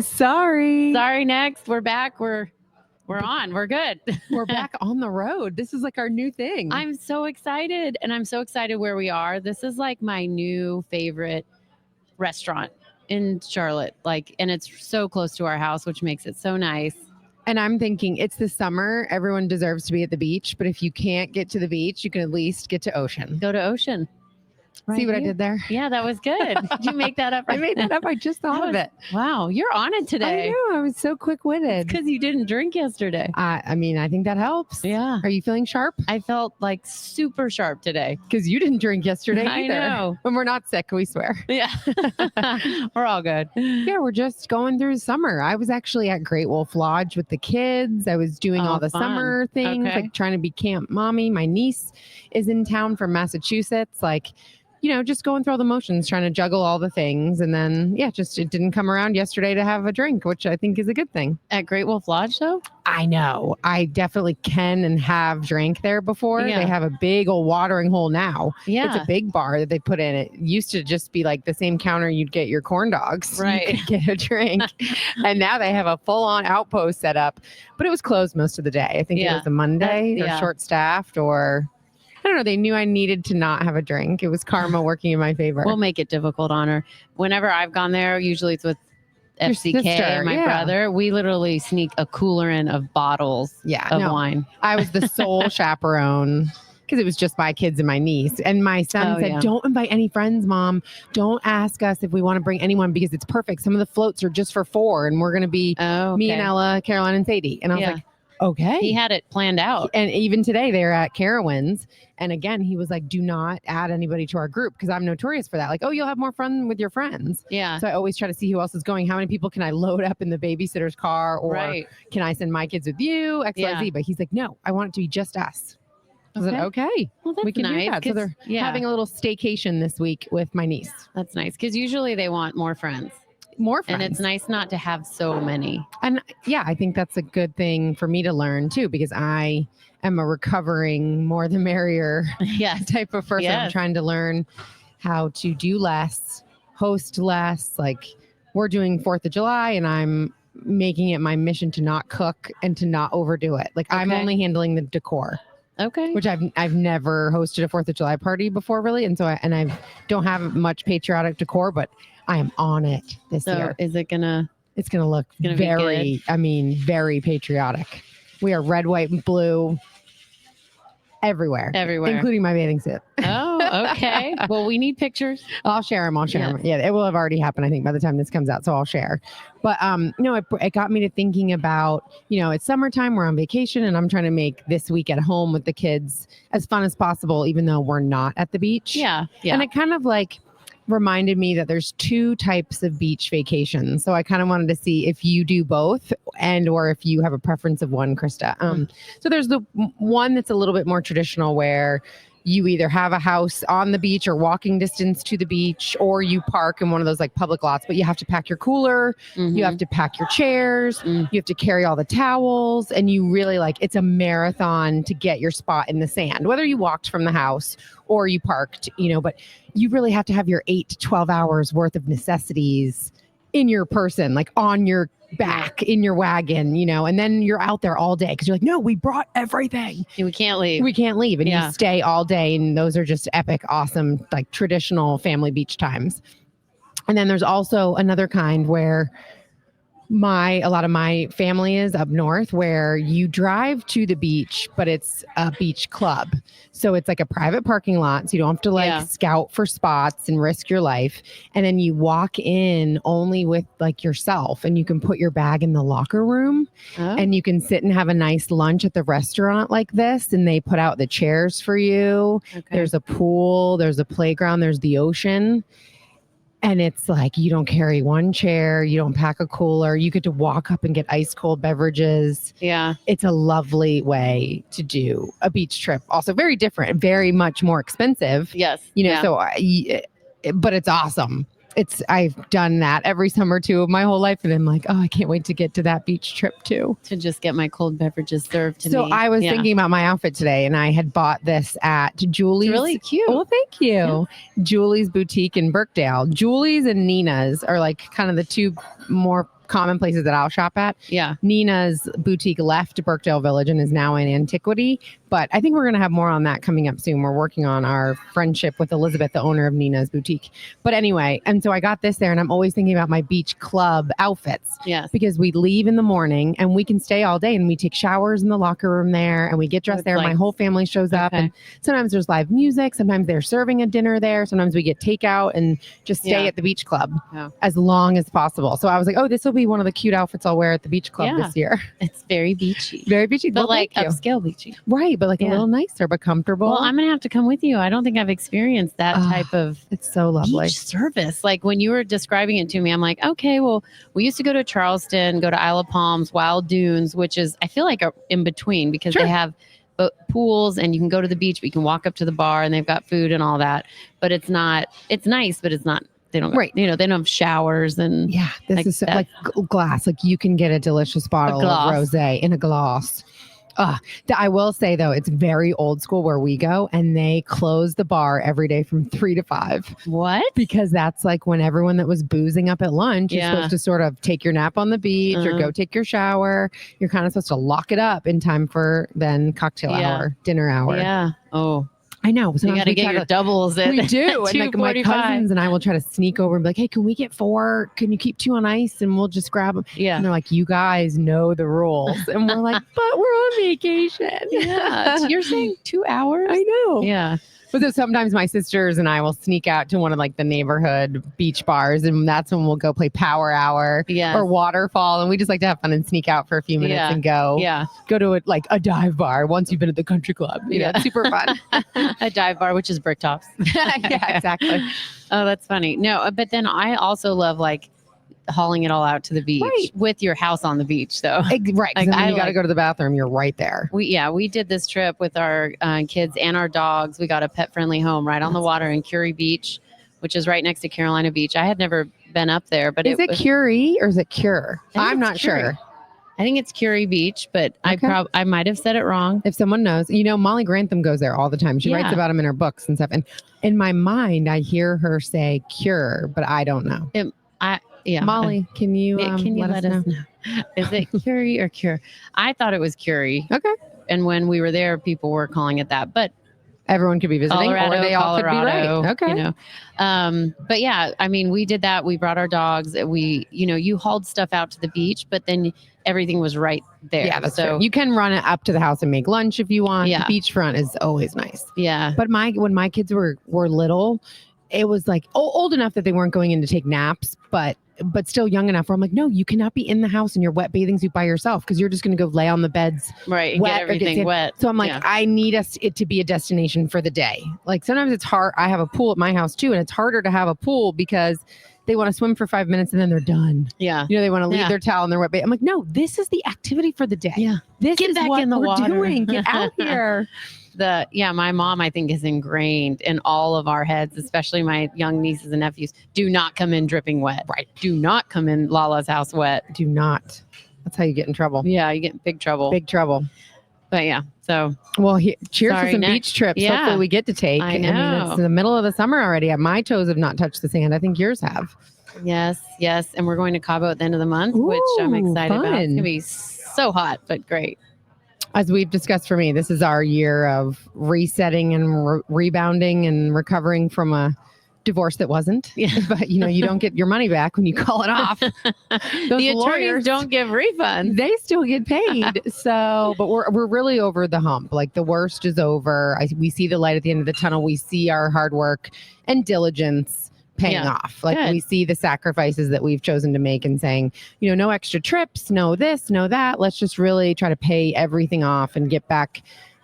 Sorry. Sorry, next. We're back. We're on. We're good. We're back on the road. This is like our new thing. I'm so excited. And I'm so excited where we are. This is like my new favorite restaurant in Charlotte. And it's so close to our house, which makes it so nice. And I'm thinking it's the summer. Everyone deserves to be at the beach. But if you can't get to the beach, you can at least get to Oshen. Go to Oshen. See what I did there? Yeah, that was good. Did you make that up? I made that up. I just thought of it. Wow, you're on it today. I know. I was so quick-witted. Because you didn't drink yesterday. I mean, I think that helps. Yeah. Are you feeling sharp? I felt like super sharp today. Because you didn't drink yesterday either. I know. When we're not sick, we swear. Yeah. We're all good. Yeah, we're just going through summer. I was actually at Great Wolf Lodge with the kids. I was doing all the fun. summer things, like trying to be camp mommy. My niece is in town from Massachusetts. Just going through all the motions, trying to juggle all the things. And then, it didn't come around yesterday to have a drink, which I think is a good thing. At Great Wolf Lodge, though? I know. I definitely can and have drank there before. Yeah. They have a big old watering hole now. Yeah. It's a big bar that they put in. It used to just be like the same counter you'd get your corn dogs. Right. You could get a drink. And now they have a full-on outpost set up. But it was closed most of the day. I think it was a Monday or short-staffed or... I don't know. They knew I needed to not have a drink. It was karma working in my favor. We'll make it difficult on her. Whenever I've gone there, usually it's with Your FCK sister, and my brother. We literally sneak a cooler in of bottles of wine. I was the sole chaperone because it was just my kids and my niece. And my son said, don't invite any friends, Mom. Don't ask us if we want to bring anyone because it's perfect. Some of the floats are just for 4 and we're going to be me and Ella, Caroline, and Sadie. And I was like, okay. He had it planned out. And even today they're at Carowinds. And again, he was like, do not add anybody to our group because I'm notorious for that. Like, you'll have more fun with your friends. Yeah. So I always try to see who else is going. How many people can I load up in the babysitter's car? Or can I send my kids with you? XYZ. But he's like, no, I want it to be just us. I said, okay. Well, that's we can nice. do that. So they're having a little staycation this week with my niece. That's nice. Because usually they want more friends. More friends. And it's nice not to have so many. And I think that's a good thing for me to learn too, because I am a recovering more the merrier type of person. I'm trying to learn how to do less, host less. Like we're doing 4th of July and I'm making it my mission to not cook and to not overdo it. Like I'm only handling the decor. Okay. Which I've never hosted a 4th of July party before really. And so I don't have much patriotic decor, but I am on it this year. Is it gonna? It's gonna look very patriotic. We are red, white, and blue everywhere, including my bathing suit. Oh, okay. Well, we need pictures. I'll share them. Yeah, it will have already happened, I think, by the time this comes out. So I'll share. But it got me to thinking about, it's summertime, we're on vacation, and I'm trying to make this week at home with the kids as fun as possible, even though we're not at the beach. Yeah. And it kind of reminded me that there's 2 types of beach vacations. So I kind of wanted to see if you do both or if you have a preference of one, Krista. So there's the one that's a little bit more traditional where you either have a house on the beach or walking distance to the beach, or you park in one of those public lots, but you have to pack your cooler, you have to pack your chairs, you have to carry all the towels, and you really it's a marathon to get your spot in the sand, whether you walked from the house or you parked, but you really have to have your 8 to 12 hours worth of necessities in your person, on your back, in your wagon, and then you're out there all day because you're like, no, we brought everything. We can't leave. And you stay all day. And those are just epic, awesome, traditional family beach times. And then there's also another kind where a lot of my family is up north, where you drive to the beach, but it's a beach club. So it's like a private parking lot. So you don't have to scout for spots and risk your life. And then you walk in only with yourself, and you can put your bag in the locker room and you can sit and have a nice lunch at the restaurant like this. And they put out the chairs for you. Okay. There's a pool, there's a playground, there's the ocean. And it's you don't carry one chair, you don't pack a cooler, you get to walk up and get ice cold beverages. Yeah. It's a lovely way to do a beach trip. Also very different, very much more expensive. Yes. But it's awesome. I've done that every summer too of my whole life. And I'm like, I can't wait to get to that beach trip too. To just get my cold beverages served to me. So I was thinking about my outfit today, and I had bought this at Julie's. It's really cute. Oh, thank you. Yeah. Julie's Boutique in Birkdale. Julie's and Nina's are kind of the 2 more common places that I'll shop at. Yeah. Nina's boutique left Birkdale Village and is now in Antiquity. But I think we're going to have more on that coming up soon. We're working on our friendship with Elizabeth, the owner of Nina's boutique. But anyway, and so I got this there, and I'm always thinking about my beach club outfits. Yes. Because we leave in the morning and we can stay all day, and we take showers in the locker room there, and we get dressed there. My whole family shows up, and sometimes there's live music. Sometimes they're serving a dinner there. Sometimes we get takeout and just stay at the beach club as long as possible. So I was like, oh, this will be one of the cute outfits I'll wear at the beach club this year. It's very beachy. Very beachy. But like upscale beachy. Right. But like a little nicer, but comfortable. Well, I'm going to have to come with you. I don't think I've experienced that type of it's so lovely beach service. Like when you were describing it to me, I'm like, okay, well, we used to go to Charleston, go to Isle of Palms, Wild Dunes, which is, I feel like in between because they have pools and you can go to the beach, but you can walk up to the bar and they've got food and all that. But it's nice, but it's not. They don't, they don't have showers and this is like glass. Like you can get a delicious bottle of rosé in a glass. I will say though, it's very old school where we go, and they close the bar every day from 3 to 5. What? Because that's like when everyone that was boozing up at lunch is supposed to sort of take your nap on the beach or go take your shower. You're kind of supposed to lock it up in time for then cocktail hour, dinner hour. Yeah. Oh. I know. So you got to get your doubles in. We do. And like my cousins and I will try to sneak over and be like, hey, can we get 4? Can you keep 2 on ice? And we'll just grab them. Yeah. And they're like, you guys know the rules. And we're like, but we're on vacation. Yeah. You're saying 2 hours? I know. Yeah. But then sometimes my sisters and I will sneak out to one of like the neighborhood beach bars, and that's when we'll go play Power Hour or Waterfall, and we just like to have fun and sneak out for a few minutes and go to like a dive bar once you've been at the country club. You know, it's super fun. A dive bar, which is brick tops. Yeah, exactly. Oh, that's funny. No, but then I also love like hauling it all out to the beach with your house on the beach though. Right. Like, when you got to go to the bathroom, you're right there. We did this trip with our kids and our dogs. We got a pet friendly home right on the water in Curie Beach, which is right next to Carolina Beach. I had never been up there, but is it Curie or is it Cure? I'm not sure. I think it's Curie Beach, but I might have said it wrong. If someone knows, you know, Molly Grantham goes there all the time. She writes about them in her books and stuff. And in my mind, I hear her say Cure, but I don't know. Molly, can you let us know? Is it Curie or Cure? I thought it was Curie. Okay. And when we were there, people were calling it that. But everyone could be visiting, Colorado, or they all could be right. Okay. You know, but yeah, I mean, we did that. We brought our dogs. You hauled stuff out to the beach, but then everything was right there. Yeah, that's true. You can run it up to the house and make lunch if you want. Yeah. The beachfront is always nice. Yeah. But when my kids were little, it was like old enough that they weren't going in to take naps, but still young enough where I'm like, no, you cannot be in the house in your wet bathing suit by yourself because you're just going to go lay on the beds. Right. And get everything wet. So I'm like, I need it to be a destination for the day. Like sometimes it's hard. I have a pool at my house too. And it's harder to have a pool because they want to swim for 5 minutes and then they're done. Yeah. You know, they want to leave their towel in their wet bathing. I'm like, no, this is the activity for the day. Yeah. Get back what in the we're water. doing. Get out here. My mom, I think, is ingrained in all of our heads, especially my young nieces and nephews. Do not come in dripping wet. Right. Do not come in Lala's house wet. Do not. That's how you get in trouble. Yeah, you get in big trouble. Big trouble. But yeah, so. Well, cheers to some beach trips. Yeah. Hopefully we get to take. I know. I mean, it's in the middle of the summer already. My toes have not touched the sand. I think yours have. Yes. And we're going to Cabo at the end of the month, which I'm excited about. It's going to be so hot, but great. As we've discussed, for me, this is our year of resetting and rebounding and recovering from a divorce that wasn't. Yeah. But, you don't get your money back when you call it off. The attorneys don't give refunds. They still get paid. But we're really over the hump. Like the worst is over. We see the light at the end of the tunnel. We see our hard work and diligence paying off. Like we see the sacrifices that we've chosen to make and saying, no extra trips, no this, no that. Let's just really try to pay everything off and get back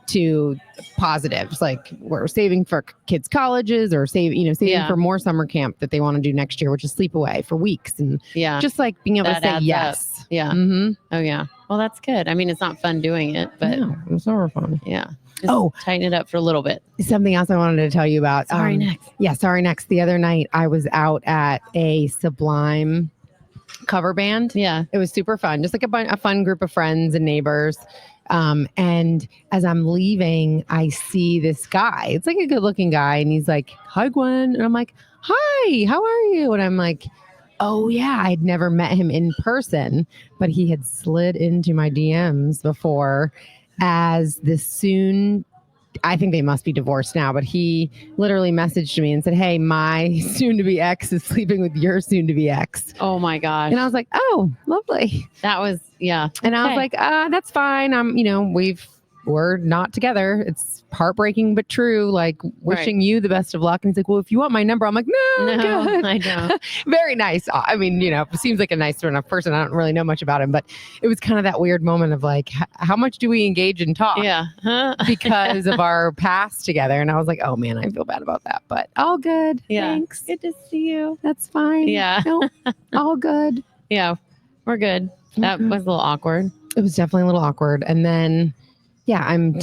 to positives. Like we're saving for kids' colleges or saving for more summer camp that they want to do next year, which is sleep away for weeks. And just like being able to say yes. Up. Yeah. Mm-hmm. Oh yeah. Well, that's good. I mean, it's not fun doing it, but it's super fun. Yeah. Just tighten it up for a little bit. Something else I wanted to tell you about. Sorry Next. Yeah, Sorry Next. The other night I was out at a Sublime cover band. Yeah. It was super fun. Just like a fun group of friends and neighbors. And as I'm leaving, I see this guy. It's like a good looking guy. And he's like, hi, Gwen. And I'm like, hi, how are you? And I'm like, oh yeah, I'd never met him in person, but he had slid into my DMs before as this soon. I think they must be divorced now, but he literally messaged me and said, "Hey, my soon-to-be ex is sleeping with your soon-to-be ex." Oh my gosh. And I was like, "Oh, lovely." That was, yeah. And I was Okay. like, "That's fine. We're not together. It's heartbreaking but true. Like wishing you the best of luck." And he's like, "Well, if you want my number," I'm like, "No, No, good." I don't. Very nice. I mean, seems like a nice enough person. I don't really know much about him, but it was kind of that weird moment of like, how much do we engage and talk? Yeah. Because of our past together. And I was like, oh man, I feel bad about that, but all good. Yeah. Thanks. Good to see you. That's fine. Yeah. No, all good. Yeah. We're good. That was a little awkward. It was definitely a little awkward. And then, yeah, I'm,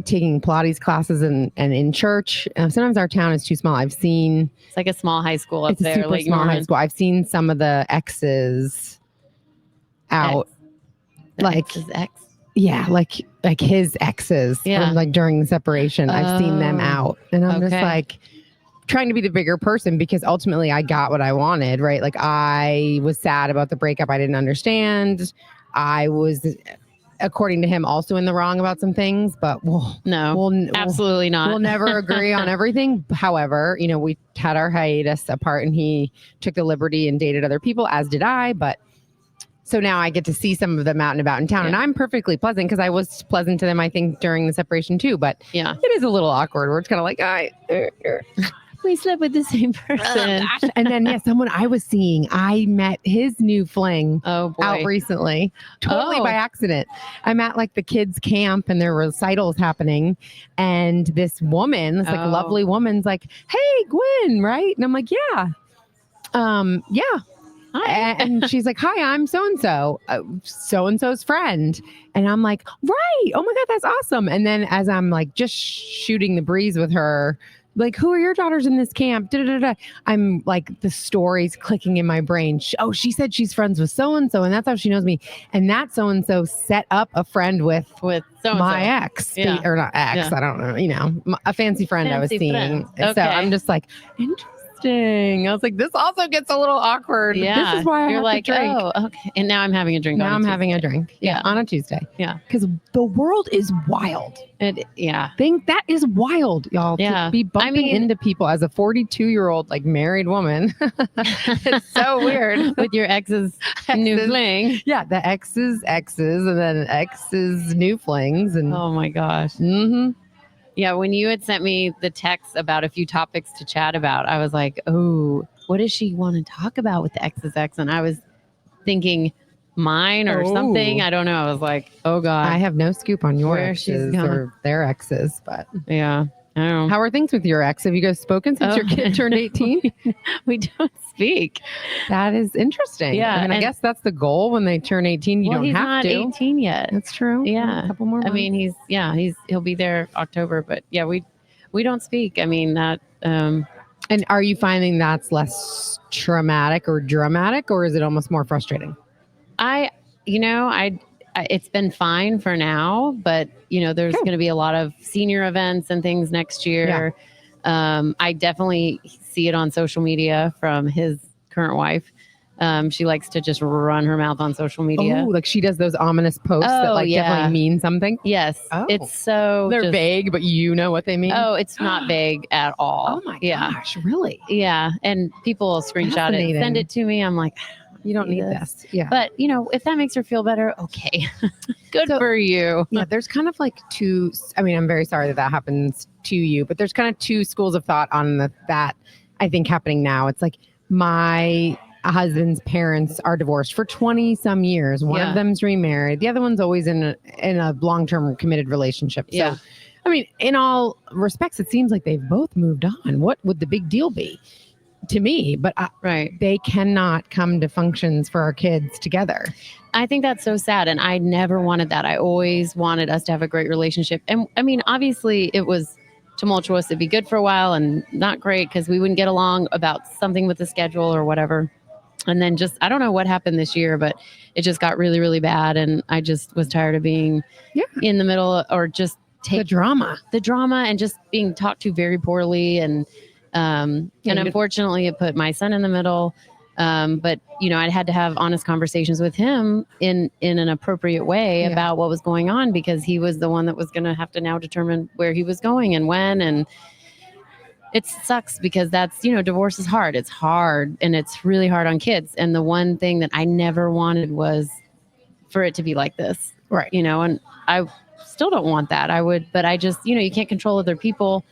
taking Pilates classes and in church. Sometimes our town is too small. I've seen. It's like a small high school up It's a there. super Lake small high Norman. school. I've seen some of the exes out. Like His ex. Yeah, like his exes Yeah. from like during the separation. I've seen them out. And I'm just Okay. like trying to be the bigger person because ultimately I got what I wanted, right? Like I was sad about the breakup. I didn't understand. I was, according to him, also in the wrong about some things, but No, absolutely not. We'll never agree on everything. However, we had our hiatus apart and he took the liberty and dated other people, as did I. But so now I get to see some of them out and about in town, and I'm perfectly pleasant because I was pleasant to them, I think, during the separation too. But yeah, it is a little awkward where it's kind of like, we slept with the same person. And then, someone I was seeing, I met his new fling out recently, totally by accident. I'm at like the kids' camp and there were recitals happening. And this woman, this like lovely woman's like, "Hey, Gwen," right? And I'm like, "Yeah. Yeah." Hi. And she's like, "Hi, I'm so-and-so, so-and-so's friend." And I'm like, "Right. Oh my God, that's awesome." And then as I'm like just shooting the breeze with her, like, "Who are your daughters in this camp?" I'm like, the story's clicking in my brain. She said she's friends with so-and-so and that's how she knows me. And that so-and-so set up a friend with so-and-so. My ex, or not ex, I don't know, a fancy friend I was seeing. Okay. So I'm just like, interesting. I was like, this also gets a little awkward. Yeah. This is why You're have like, to drink. "Oh, okay." And now I'm having a drink. Now I'm having a drink. Yeah. On a Tuesday. Yeah. Because the world is wild. Think that is wild, y'all. Yeah. To be bumping into people as a 42-year-old, like married woman. It's so weird. With your ex's new fling. Yeah. The ex's and then ex's new flings. And oh my gosh. Mm-hmm. Yeah, when you had sent me the text about a few topics to chat about, I was like, "Oh, what does she want to talk about with the ex's ex?" And I was thinking mine or something. I don't know. I was like, "Oh God, I have no scoop on your exes or their exes." But yeah, I don't know. How are things with your ex? Have you guys spoken since your kid turned 18? We don't speak. That is interesting. Yeah, I guess that's the goal when they turn 18. You don't have to. He's not 18 yet. That's true. Yeah, a couple more months. I mean, he'll be there October, but yeah, we don't speak. I mean that. And are you finding that's less traumatic or dramatic, or is it almost more frustrating? It's been fine for now, but there's going to be a lot of senior events and things next year. Yeah. I definitely see it on social media from his current wife. She likes to just run her mouth on social media. Oh, like she does those ominous posts that definitely mean something. Yes. Oh. It's so they're vague, but you know what they mean. Oh, it's not vague at all. Oh my gosh, really? Yeah. And people will screenshot it, send it to me. I'm like, you don't need this. Yeah. But if that makes her feel better, okay. Good for you. Yeah. There's kind of like two, I'm very sorry that happens to you, but there's kind of two schools of thought on that I think happening now. It's like my husband's parents are divorced for 20 some years. One of them's remarried. The other one's always in a long-term committed relationship. So, in all respects, it seems like they've both moved on. What would the big deal be to me? But they cannot come to functions for our kids together. I think that's so sad. And I never wanted that. I always wanted us to have a great relationship. And obviously it was tumultuous. It'd be good for a while and not great because we wouldn't get along about something with the schedule or whatever. And then I don't know what happened this year, but it just got really, really bad. And I just was tired of being in the middle or just take the drama and just being talked to very poorly. And unfortunately it put my son in the middle. But I had to have honest conversations with him in an appropriate way about what was going on, because he was the one that was going to have to now determine where he was going and when. And it sucks because that's, divorce is hard. It's hard, and it's really hard on kids. And the one thing that I never wanted was for it to be like this. Right. And I still don't want that. But I just, you can't control other people.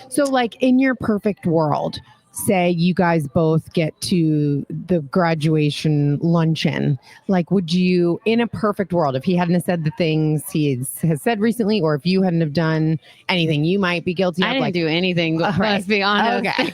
So like in your perfect world, say you guys both get to the graduation luncheon, like would you, in a perfect world, if he hadn't have said the things has said recently, or if you hadn't have done anything you might be guilty of? I didn't do anything, let's be honest. Okay.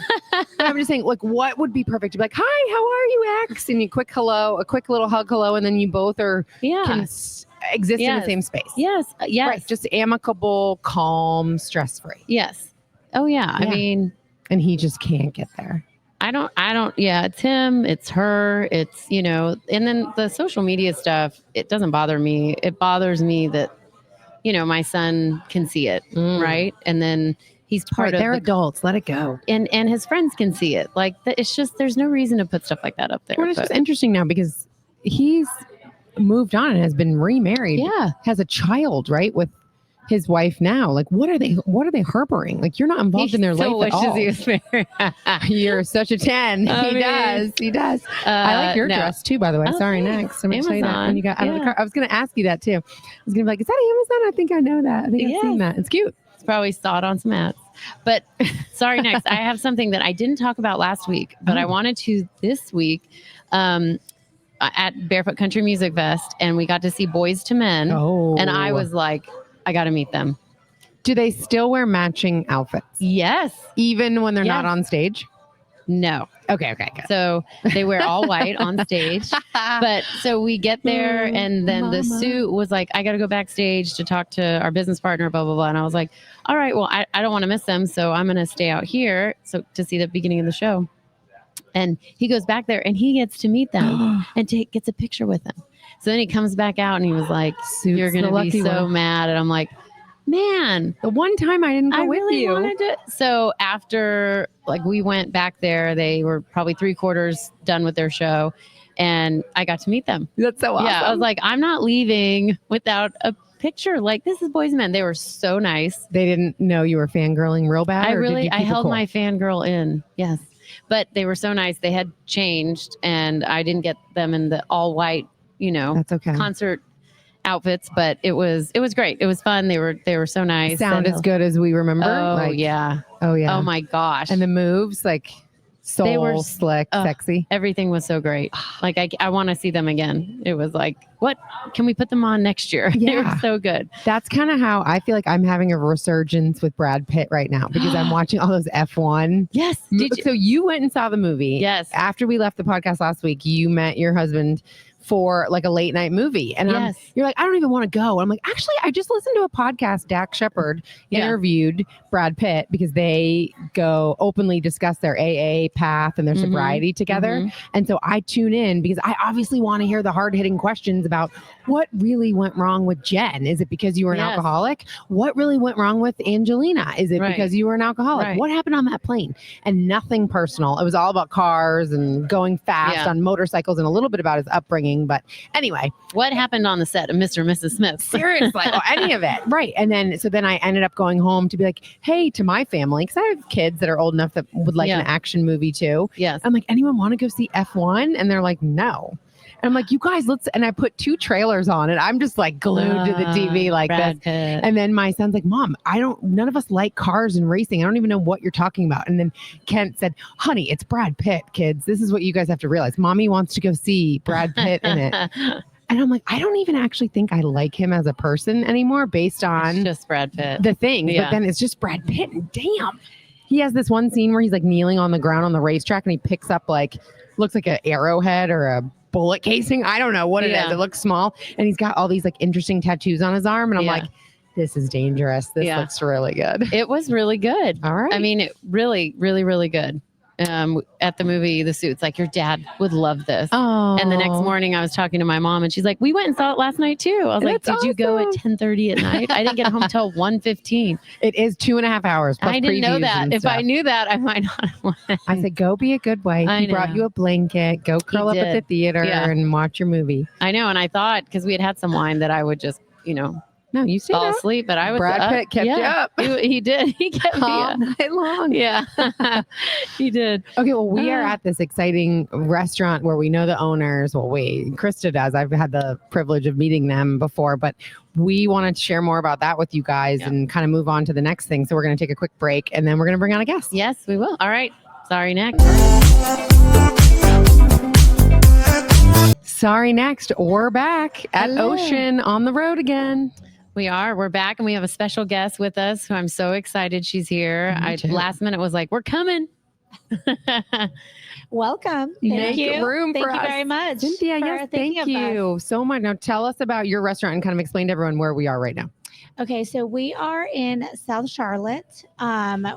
I'm just saying, like, what would be perfect to be like, hi, how are you, X? And you quick hello, a quick little hug hello, and then you both can exist in the same space. Yes. Right. Just amicable, calm, stress-free. Yes. Oh yeah. I mean, and he just can't get there. I don't, it's him, it's her, it's, and then the social media stuff, it doesn't bother me. It bothers me that, my son can see it. Right. And then he's part of they're adults. Let it go. And his friends can see it. Like, it's just, there's no reason to put stuff like that up there. Well, it's just interesting now because he's moved on and has been remarried. Yeah. Has a child, right? With his wife now. Like, what are they harboring? Like, you're not involved in their life at all. He was married. You're such a 10. He does. I like your dress too, by the way. Sorry, thanks. next. I'm going to tell you that when you got out of the Yeah. car. I was going to ask you that too. I was going to be like, is that Amazon? I think I know that. I think I've seen that. It's cute. Probably saw it on some ads. But sorry, next. I have something that I didn't talk about last week, but I wanted to this week at Barefoot Country Music Fest, and we got to see Boys to Men. Oh. And I was like, I got to meet them. Do they still wear matching outfits? Yes. Even when they're not on stage? No. Okay, good. So they wear all white on stage. But so we get there, and then the suit was like, I got to go backstage to talk to our business partner, blah, blah, blah. And I was like, all right, well, I don't want to miss them. So I'm going to stay out here to see the beginning of the show. And he goes back there and he gets to meet them and gets a picture with them. So then he comes back out and he was like, you're going to be so mad. And I'm like, man, the one time I didn't go with really you. Wanted to. So after we went back there, they were probably 3/4 done with their show, and I got to meet them. That's so awesome. Yeah, I was like, I'm not leaving without a picture. Like, this is Boys and Men. They were so nice. They didn't know you were fangirling real bad? I held my fangirl in. Yes. But they were so nice. They had changed, and I didn't get them in the all white, that's okay. concert outfits, but it was great. It was fun. They were so nice. Sound as good as we remember. Oh yeah. Oh my gosh. And the moves, like, soul, they were slick, sexy. Everything was so great. Like, I want to see them again. It was like, what? Can we put them on next year? Yeah. They were so good. That's kind of how I feel like I'm having a resurgence with Brad Pitt right now, because I'm watching all those F1. Yes. So you went and saw the movie. Yes. After we left the podcast last week, you met your husband for like a late night movie. And you're like, I don't even want to go. I'm like, actually, I just listened to a podcast. Dak Shepard interviewed Brad Pitt because they go openly discuss their AA path and their sobriety together. And so I tune in because I obviously want to hear the hard hitting questions about what really went wrong with Jen. Is it because you were an alcoholic? What really went wrong with Angelina? Is it because you were an alcoholic? What happened on that plane? And nothing personal. It was all about cars and going fast on motorcycles and a little bit about his upbringing. But anyway, what happened on the set of Mr. and Mrs. Smith? Seriously, any of it. Right. And then I ended up going home to be like, hey, to my family, because I have kids that are old enough that would like an action movie too. Yes. I'm like, anyone want to go see F1? And they're like, no. And I'm like, you guys, and I put 2 trailers on it. I'm just like glued to the TV like Brad this. Pitt. And then my son's like, Mom, none of us like cars and racing. I don't even know what you're talking about. And then Kent said, honey, it's Brad Pitt, kids. This is what you guys have to realize. Mommy wants to go see Brad Pitt in it. And I'm like, I don't even actually think I like him as a person anymore based on it's just Brad Pitt. The things. But then it's just Brad Pitt. And damn. He has this one scene where he's like kneeling on the ground on the racetrack and he picks up looks like an arrowhead or a bullet casing. I don't know what it is. It looks small. And he's got all these like interesting tattoos on his arm. And I'm like, this is dangerous. This looks really good. It was really good. All right. I mean, it really, really, really good. at the movie The Suits. Like, your dad would love this. Oh. And the next morning I was talking to my mom and she's like, we went and saw it last night too. I was like, That's did you go at awesome. 10:30 at night? I didn't get home till 1:15. It is 2.5 hours. Plus I didn't know previews that. and If stuff. I knew that, I might not have went. I said, go be a good wife. I He brought know. you a blanket. Go curl up at the did. theater Yeah. and watch your movie. I know. And I thought, because we had some wine, that I would just, No, you stayed fall up. asleep, but I was Brad up. Pitt kept you up. He did. He kept me All up. night long. Yeah, he did. Okay, well, we are at this exciting restaurant where we know the owners. Well, Krista does. I've had the privilege of meeting them before, but we wanted to share more about that with you guys and kind of move on to the next thing. So we're going to take a quick break and then we're going to bring on a guest. Yes, we will. All right. Sorry, next. Sorry, next. We're back at Hello. Oshen on the road again. We're back, and we have a special guest with us who I'm so excited she's here. Me too. Last minute was like, we're coming. Welcome. Make Thank you. room Thank for you us. very much. Cynthia, for yes, thinking thank of us. you so much. Now tell us about your restaurant and kind of explain to everyone where we are right now. Okay, so we are in South Charlotte.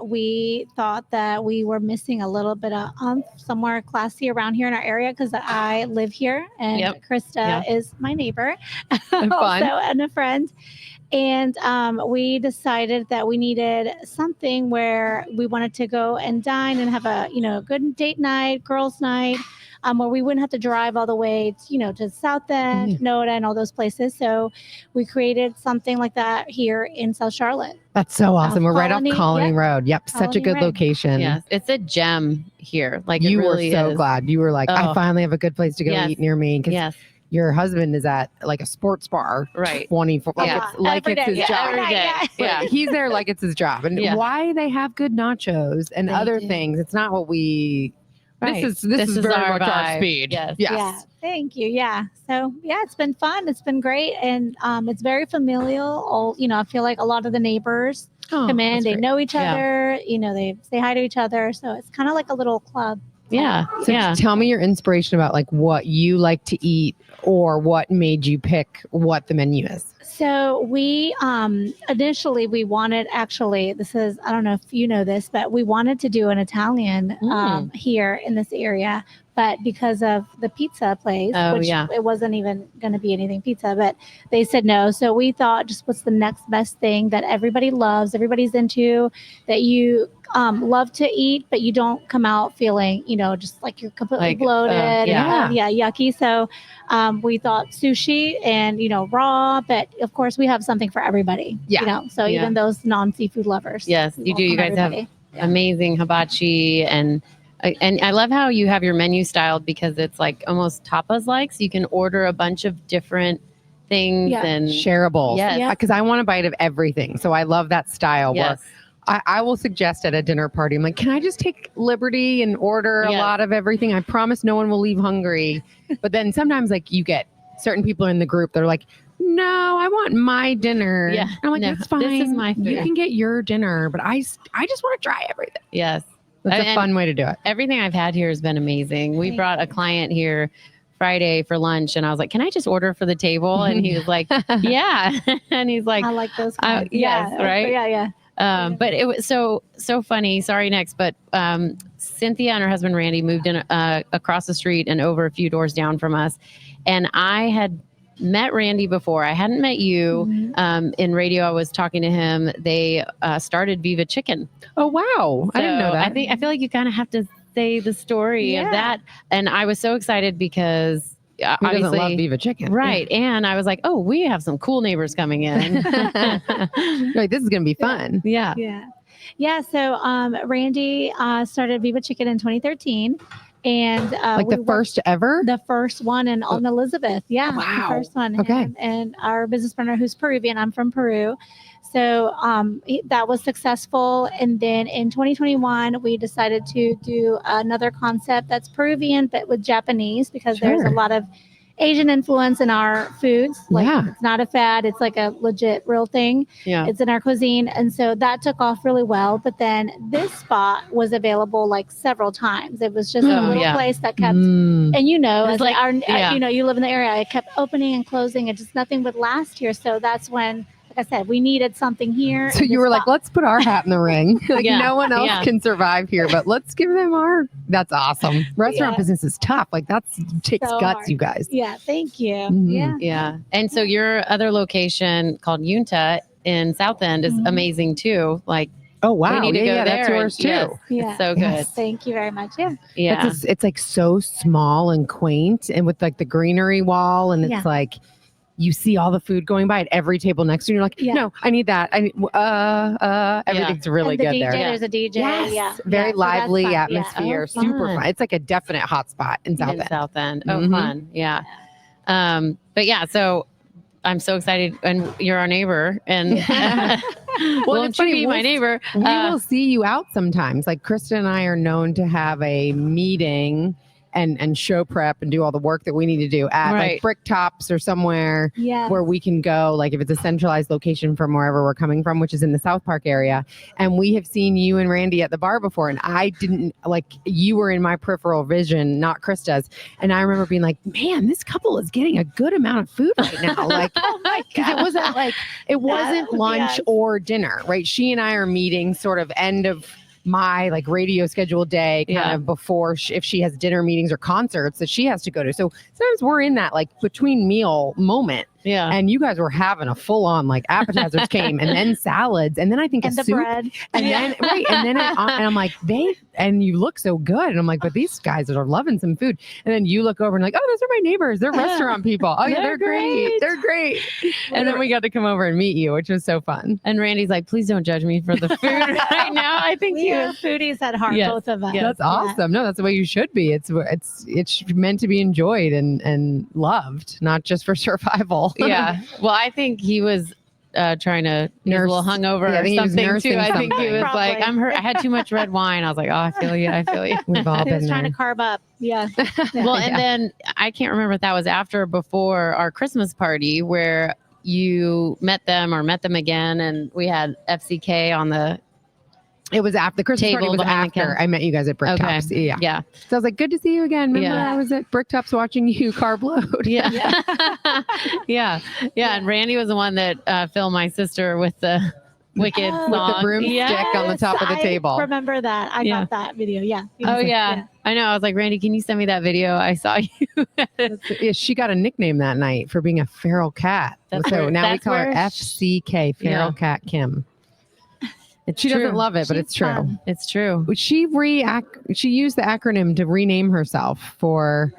We thought that we were missing a little bit of somewhere classy around here in our area because I live here and Yep. Krista is my neighbor Fun. and a friend. And we decided that we needed something where we wanted to go and dine and have a good date night, girls' night, where we wouldn't have to drive all the way to South End, Noda, and all those places. So we created something like that here in South Charlotte. That's so awesome. We're right off Colony, Colony yep. Road. Yep, such a Colony good Road. location. Yes, it's a gem here. Like, You it really were so is. glad. You were like, I Oh. finally have a good place to go Yes. eat near me because Yes, your husband is at like a sports bar, Right. 24. Like Yeah. it's like Every it's day. his Yeah, job. every day. Yeah. But he's there like it's his job. And Yeah. why they have good nachos and They other do. things. It's not what we. Right. This is very our much our vibe. speed. Yes. Yeah, thank you. Yeah. So it's been fun. It's been great. And it's very familial. I feel like a lot of the neighbors Oh, come in, that's they great. know each Yeah. other, they say hi to each other. So it's kind of like a little club. Yeah. So Yeah. tell me your inspiration about like what you like to eat or what made you pick what the menu is. So we initially we wanted this is, I don't know if you know this, but we wanted to do an Italian here in this area. But because of the pizza place, which it wasn't even going to be anything pizza, but they said no. So we thought, just what's the next best thing that everybody loves, everybody's into, that you love to eat, but you don't come out feeling, just like you're completely bloated and yucky. So we thought sushi and, raw, but of course we have something for everybody. Yeah. So even those non-seafood lovers. Yes, you do. You guys everybody. have amazing hibachi and I love how you have your menu styled because it's like almost tapas like, so you can order a bunch of different things and shareables. Yes. Because I want a bite of everything. So I love that style Yes. where I will suggest at a dinner party, I'm like, can I just take liberty and order a lot of everything? I promise no one will leave hungry. But then sometimes like you get certain people in the group, they're like, no, I want my dinner. Yeah. I'm like, No, that's fine. this is my food. You can get your dinner, but I just want to try everything. Yes. That's a fun way to do it. Everything I've had here has been amazing. We brought a client here Friday for lunch and I was like, can I just order for the table? And he was like, yeah. And he's like, I like those kinds. yes, right? Yeah. But it was so funny. Sorry, next. But Cinthya and her husband Randy moved in across the street and over a few doors down from us. And I had met Randy before. I hadn't met you. In radio, I was talking to him. They started Viva Chicken. Oh, wow. I didn't know that. I feel like you kind of have to say the story of that. And I was so excited because Who doesn't love obviously, Viva Chicken? right. And I was like, oh, we have some cool neighbors coming in. Like, this is going to be fun. Yeah. Yeah. So Randy started Viva Chicken in 2013. And Like the first ever? The first one in on Elizabeth. Yeah. Wow. The first one. Okay. And our business partner who's Peruvian, I'm from Peru. So that was successful. And then in 2021, we decided to do another concept that's Peruvian, but with Japanese, because there's a lot of Asian influence in our foods. Like, it's not a fad. It's like a legit real thing. Yeah. It's in our cuisine. And so that took off really well. But then this spot was available like several times. It was just a little place that kept, and as like, you live in the area, it kept opening and closing and just nothing would last here. So that's when a I said, we needed something here. So you were like, let's put our hat in the ring. Like Yeah. no one else can survive here, but let's give them our. That's awesome. Restaurant business is tough. Like takes So guts, hard. you guys. Yeah, thank you. Mhm. Yeah. Yeah. And so your other location called Yunta in South End is amazing too. Like, Oh wow, we need to go there. that's yours too. Yes, Yeah. it's so good. Yes. Thank you very much. Yeah. Yeah. It's like so small and quaint, and with like the greenery wall, and it's Yeah. like you see all the food going by at every table next to you. You're like, no, I need that. I need, everything's really And the good DJ, there. there's a DJ. Yes, Yeah. very Yeah, so that's lively fun. Yeah. atmosphere, Oh, super fun. fun. It's like a definite hot spot in South in End. South End. Oh, Mhm. fun. Yeah. But yeah, so I'm so excited, and you're our neighbor, and Well, won't it's you funny, be my neighbor? We will see you out sometimes. Like Krista and I are known to have a meeting and show prep and do all the work that we need to do at like Brick Tops or somewhere Yeah. where we can go, like if it's a centralized location from wherever we're coming from, which is in the South Park area. And we have seen you and Randy at the bar before, and I didn't, like, you were in my peripheral vision, not Krista's. And I remember being like, man, this couple is getting a good amount of food right now. Like, Oh my because it wasn't like, it wasn't lunch yes. or dinner, right? She and I are meeting sort of end of my like radio scheduled day kind of before if she has dinner meetings or concerts that she has to go to. So sometimes we're in that like between meal moment. Yeah. And you guys were having a full on like appetizers came and then salads and then I think And a the soup bread. and then and I'm like and you look so good and I'm like, but these guys are loving some food. And then you look over and like, oh, those are my neighbors. They're restaurant people. Oh yeah, they're great. They're great. And then we got to come over and meet you, which was so fun. And Randy's like, please don't judge me for the food right now. I think We are foodies at heart, Yes. both of us. That's awesome. No, that's the way you should be. It's meant to be enjoyed and loved, not just for survival. Yeah. Well, I think he was trying to nurse a little hungover I or think he was something nursing too. I think he something. was Probably. like, I'm hurt. I had too much red wine. I was like, oh, I feel you. I feel you. We've all He was been trying there. to carb up. Yeah. Well, and then I can't remember if that was after or before our Christmas party where you met them again, and we had FCK on the It was after the Christmas table party was behind the after counter. I met you guys at Brick Okay. Tops. Yeah. Yeah. So I was like, good to see you again. Remember Yeah. I was at Brick Tops watching you carb load. Yeah. Yeah. And Randy was the one that filmed my sister with the Wicked Oh. song. With the broomstick on the top of the table. I remember that. I Yeah. got that video. Yeah. Oh yeah. I know. I was like, Randy, can you send me that video? I saw you. Yeah, she got a nickname that night for being a feral cat. That's so where- now we that's call her where FCK, Feral Cat Kim. It's She true. doesn't love it, but She's it's true. fun. It's true. She used the acronym to rename herself for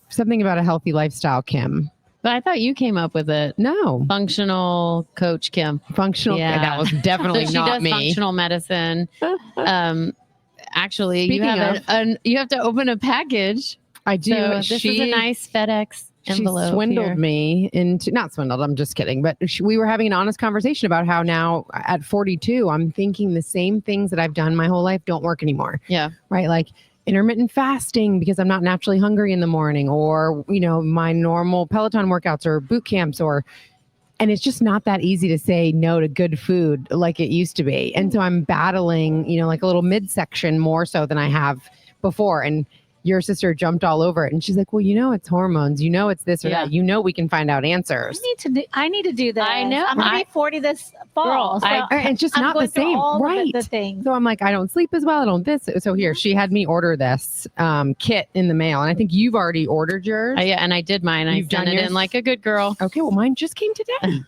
something about a healthy lifestyle, Kim. But I thought you came up with it. No, Functional coach Kim. functional. Yeah. That was definitely So she not does me. functional medicine. Actually, Speaking you have to open a package. I do. So this is a nice FedEx envelope. She swindled here. me into, not swindled, I'm just kidding, but we were having an honest conversation about how now at 42, I'm thinking the same things that I've done my whole life don't work anymore. Yeah. Right? Like intermittent fasting because I'm not naturally hungry in the morning, or, my normal Peloton workouts or boot camps, and it's just not that easy to say no to good food like it used to be. And so I'm battling, like a little midsection more so than I have before. And your sister jumped all over it and she's like, well, it's hormones, it's this or that, we can find out answers. I need to do that. I know. I'm going to be 40 this fall. Girl, so And it's just I'm not the going through same. all Right. The things. So I'm like, I don't sleep as well. I don't this. So here, she had me order this kit in the mail. And I think you've already ordered yours. Yeah, and I did mine. You've I done sent it yours? in like a good girl. Okay, well, mine just came today.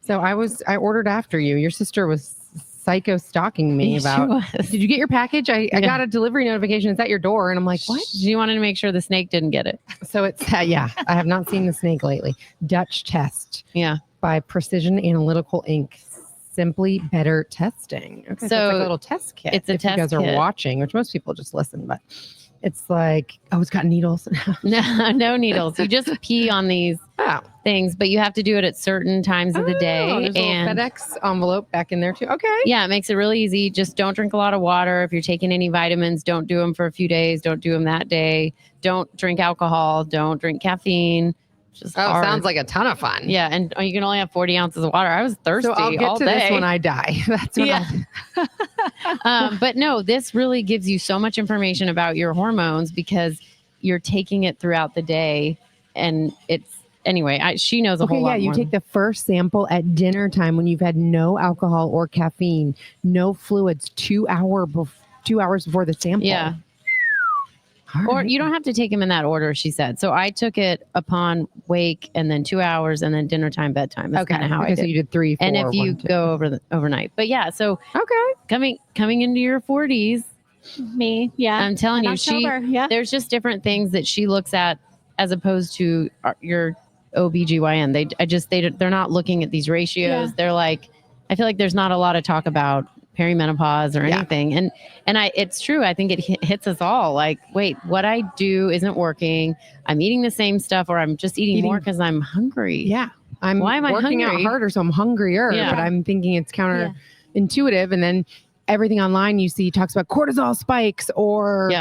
So I ordered after you. Your sister was psycho stalking me She about, was. did you get your package? I Yeah. got a delivery notification. It's at your door. And I'm like, what? She wanted to make sure the snake didn't get it. So it's, yeah, I have not seen the snake lately. Dutch Test Yeah. by Precision Analytical Inc. Simply better testing. Okay, so it's like a little test kit. it's a if test you guys are kit. watching, which most people just listen, but it's like, oh, it's got needles. No needles. You just pee on these Oh. things, but you have to do it at certain times of the day. There's a And little FedEx envelope back in there too. Okay. yeah, it makes it really easy. Just don't drink a lot of water. If you're taking any vitamins, don't do them for a few days. Don't do them that day. Don't drink alcohol. Don't drink caffeine. Just hard. Sounds like a ton of fun. Yeah, and you can only have 40 ounces of water. I was thirsty So I'll get all to day. this when I die. That's when Yeah. But no, this really gives you so much information about your hormones because you're taking it throughout the day, and anyway, she knows a whole lot you more. take the first sample at dinner time when you've had no alcohol or caffeine, no fluids, 2 hours before the sample. Yeah. Or you don't have to take them in that order, she said. So I took it upon wake and then 2 hours and then dinner time, bedtime. That's kind of how I did. So you did 3, 4, and if you 1, 2. go overnight. But yeah, so coming into your 40s, me, I'm telling you, October, there's just different things that she looks at as opposed to your OBGYN. They're not looking at these ratios. They're like, I feel like there's not a lot of talk about perimenopause or anything. And it's true. I think it hits us all. Like, wait, what I do isn't working. I'm eating the same stuff, or I'm just eating more because I'm hungry. Yeah. Why am I working out harder? So I'm hungrier, but I'm thinking it's counterintuitive. And then everything online you see talks about cortisol spikes or,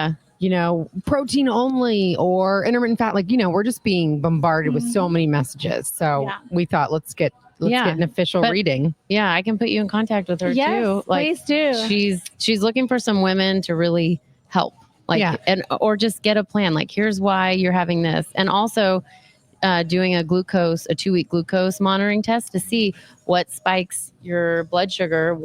protein only or intermittent fat. Like, we're just being bombarded with so many messages. So we thought, let's get an official reading. Yeah, I can put you in contact with her too. Please do. She's looking for some women to really help. Or just get a plan. Like, here's why you're having this. And also doing a 2-week glucose monitoring test to see what spikes your blood sugar,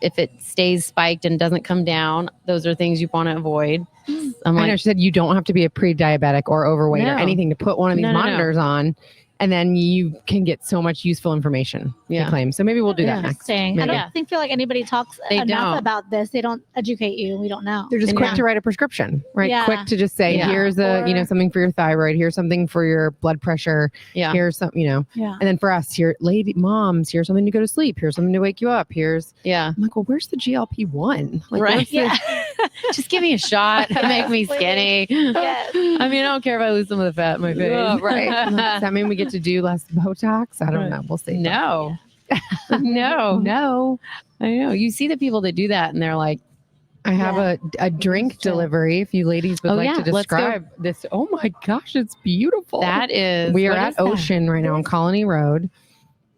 if it stays spiked and doesn't come down. Those are things you want to avoid. I know she said you don't have to be a pre-diabetic or overweight or anything to put one of these monitors on. And then you can get so much useful information to claim. So maybe we'll do that next. I don't feel like anybody talks enough about this. They don't educate you. We don't know. They're just quick to write a prescription, right? Yeah. Quick to just say, here's something for your thyroid. Here's something for your blood pressure. Yeah. Here's some, And then for us here, lady moms, here's something to go to sleep. Here's something to wake you up. I'm like, well, where's the GLP-1 right. Just give me a shot to make me skinny. Yes. I mean, I don't care if I lose some of the fat in my face. Right. Does that mean we get to do less Botox? I don't know. We'll see. No. No. I know. You see the people that do that and they're like, I have a drink delivery. If you ladies would like to describe this. Oh my gosh, it's beautiful. We are at Oshen right now on Colony Road.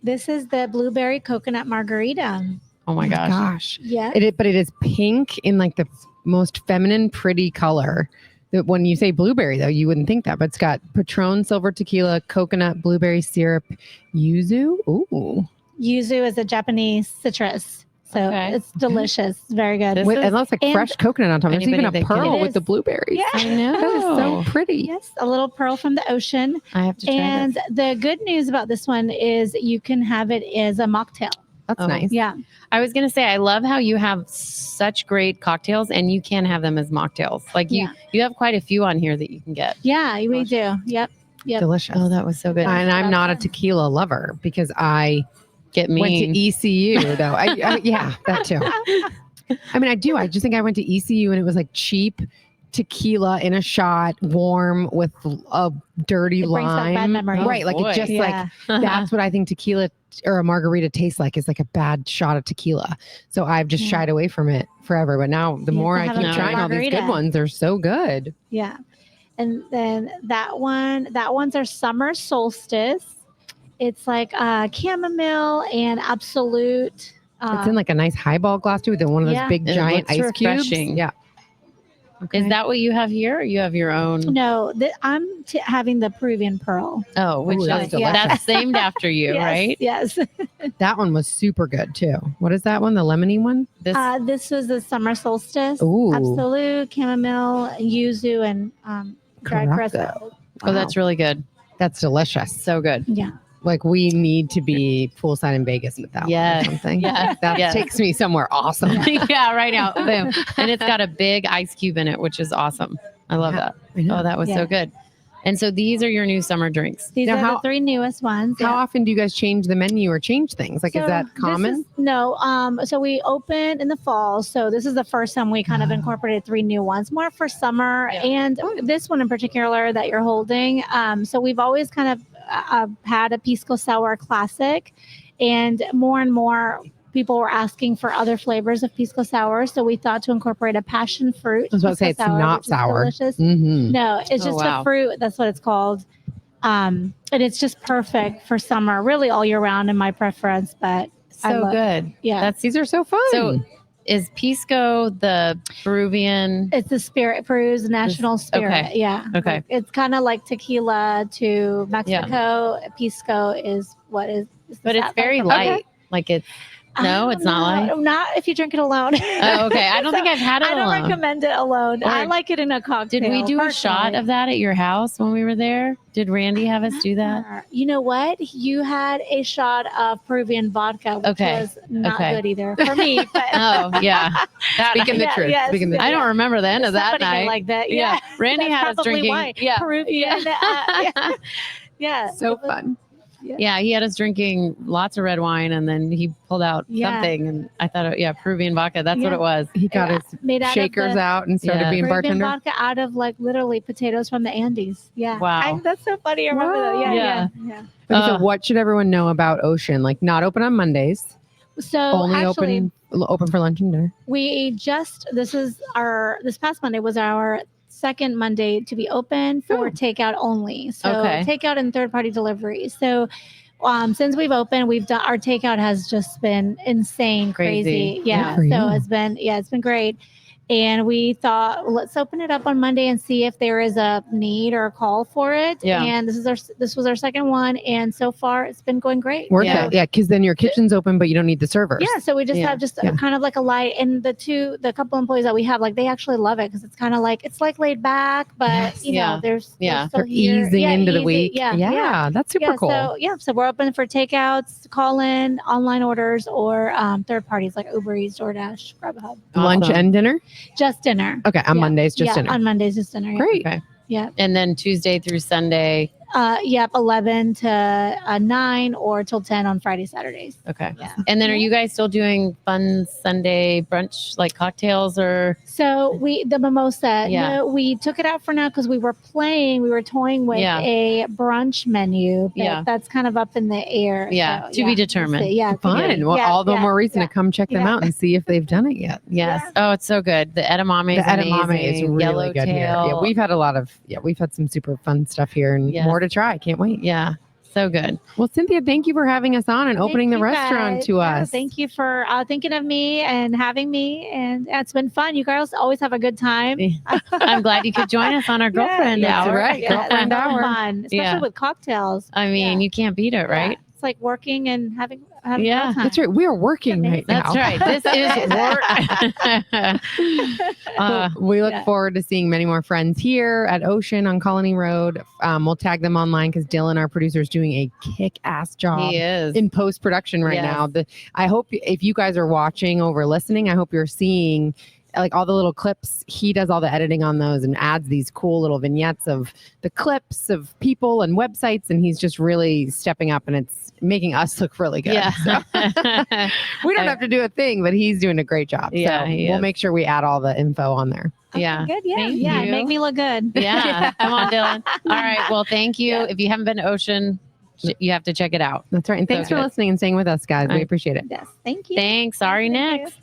This is the blueberry coconut margarita. Oh my gosh. Yeah. But it is pink in like the most feminine, pretty color. When you say blueberry, though, you wouldn't think that, but it's got Patron silver tequila, coconut, blueberry syrup, yuzu. Ooh. Yuzu is a Japanese citrus. So it's delicious. It's very good. It looks like fresh coconut on top. There's even a pearl with the blueberries. Yeah. I know. That is so pretty. Yes, a little pearl from the ocean. I have to try And this. the good news about this one is you can have it as a mocktail. That's nice. Yeah. I was going to say, I love how you have such great cocktails and you can have them as mocktails. Like you have quite a few on here that you can get. Yeah, we do. Yep. Delicious. Oh, that was so good. And I'm not a tequila lover because I went to ECU though. That too. I mean, I do. I just think I went to ECU and it was like cheap tequila in a shot, warm with a dirty lime. Bad memories. Right. Like it just like that's what I think tequila or a margarita tastes like, is like a bad shot of tequila. So I've just shied away from it forever. But now the more I keep trying all these good ones, they're so good. Yeah. And then that one's our summer solstice. It's like chamomile and absolute. It's in like a nice highball glass too, with one of those big giant ice refreshing. cubes. Yeah. Okay. Is that what you have here? Or you have your own? No, I'm having the Peruvian pearl. Oh, which that's that's named after you, Yes, right? Yes. That one was super good too. What is that one? The lemony one? This was the summer solstice. Ooh. Absolute, chamomile, yuzu, and dried Correcto. espresso. Oh, that's really good. That's delicious. So good. Yeah. Like we need to be poolside in Vegas with that one or something. That takes me somewhere awesome. Yeah, right now. Boom. And it's got a big ice cube in it, which is awesome. I love that. Oh, that was so good. And so these are your new summer drinks. These are the 3 newest ones. How often do you guys change the menu or change things? Like, is that common? No. So we opened in the fall. So this is the first time we kind of incorporated 3 new ones, more for summer. And this one in particular that you're holding. So we've always kind of had a Pisco Sour Classic, and more people were asking for other flavors of Pisco Sour. So we thought to incorporate a passion fruit. I was about to say it's not sour. Mm-hmm. No, it's just a fruit. That's what it's called. And it's just perfect for summer, really all year round in my preference. But so good. Yeah. These are so fun. So is pisco the Peruvian? It's the spirit, Peru's national spirit. okay. Yeah. Okay. Like, it's kind of like tequila to Mexico. Pisco is what is the But it's sapphire very from- light. Okay. Like it's no, it's not light. Not if you drink it alone. Oh, okay. I don't think I've had it I don't alone. recommend it alone. Or I like it in a cocktail. Did we do a personally. shot of that at your house when we were there? Did Randy have us do that? You know what? You had a shot of Peruvian vodka, which Okay. was not Okay. good either for me. But Oh, yeah. That Speaking the Yeah, truth. yes. Speaking the I truth. don't remember the end of that somebody might night. like that. Yeah. Yeah. Randy That's had us probably drinking. why. Yeah. Peruvian. Yeah. Yeah. So It was- fun. Yeah, he had us drinking lots of red wine, and then he pulled out Yeah. something, and I thought, Peruvian vodka. That's what Yeah. it was. He got his made out of shakers the out and started Yeah. being Peruvian bartender. vodka out of like literally potatoes from the Andes. Yeah. Wow. That's so funny. I remember that. Yeah. Yeah. Yeah. Okay, so Uh. what should everyone know about Oshen? Like, not open on Mondays, So only actually, open for lunch and dinner. we just this past Monday was our second Monday to be open for Oh. takeout only. So Okay. takeout and third party delivery. So since we've opened, we've done our takeout has just been insane, Crazy. crazy. Yeah. Good for So you. it's been great. And we thought, well, let's open it up on Monday and see if there is a need or a call for it. Yeah. And this was our second one, and so far it's been going great. Worth Yeah. it. Yeah, because then your kitchen's open, but you don't need the servers. Yeah, so we just Yeah. have just Yeah. kind of like a light, and the couple employees that we have, like they actually love it because it's kind of like laid back, but Yes. you know, Yeah. there's Yeah. still They're here. easing Yeah, into the easy. week. Yeah. That's super cool. So we're open for takeouts, call in, online orders, or third parties like Uber Eats, DoorDash, Grubhub. Lunch Awesome. and dinner? Just dinner. Okay, on Yeah. Mondays, just dinner. On Mondays, just dinner. Yeah. Great. Okay. Yeah. And then Tuesday through Sunday. 11 to 9 or till 10 on Friday, Saturdays. Okay. Yeah. And then are you guys still doing fun Sunday brunch, like cocktails or? So the mimosa, Yeah. no, we took it out for now because we were toying with Yeah. a brunch menu, but Yeah. that's kind of up in the air. Yeah, So, to be we'll determined. see. Yeah. Fun. Well, all the more reason to come check them Yeah. out and see if they've done it yet. Yes. Oh, it's so good. The edamame The is edamame amazing. is really Yellowtail. good here. Yeah, we've had some super fun stuff here and Yes. more to try. Can't wait. Yeah. So good. Well, Cinthya, thank you for having us on and opening the Thank you, restaurant guys. to Yeah, us. thank you for thinking of me and having me. And it's been fun. You girls always have a good time. I'm glad you could join us on our girlfriend that's hour. right. Girlfriend it's hour. fun, especially Yeah. with cocktails. I mean, Yeah. you can't beat it, right? Yeah. It's like working and having Yeah. a good time. That's right. We are working right That's now. right. This is work. We look Yeah. forward to seeing many more friends here at Oshen on Colony Road. We'll tag them online because Dylan, our producer, is doing a kick-ass job He is. in post-production right Yes. now. I hope if you guys are watching over listening, I hope you're seeing like all the little clips. He does all the editing on those and adds these cool little vignettes of the clips of people and websites, and he's just really stepping up, and it's making us look really good. Yeah. So we don't have to do a thing, but he's doing a great job. Yeah, So he we'll is. make sure we add all the info on there. Okay, Yeah. Good. Yeah. Thank yeah. you. Make me look good. Yeah. Come on, Dylan. All right. Well, thank you. Yeah. If you haven't been to Oshen, you have to check it out. That's right. And thanks So for good. listening and staying with us, guys. We All right. appreciate it. Yes. Thank you. Thanks. Sorry, Thank you. next.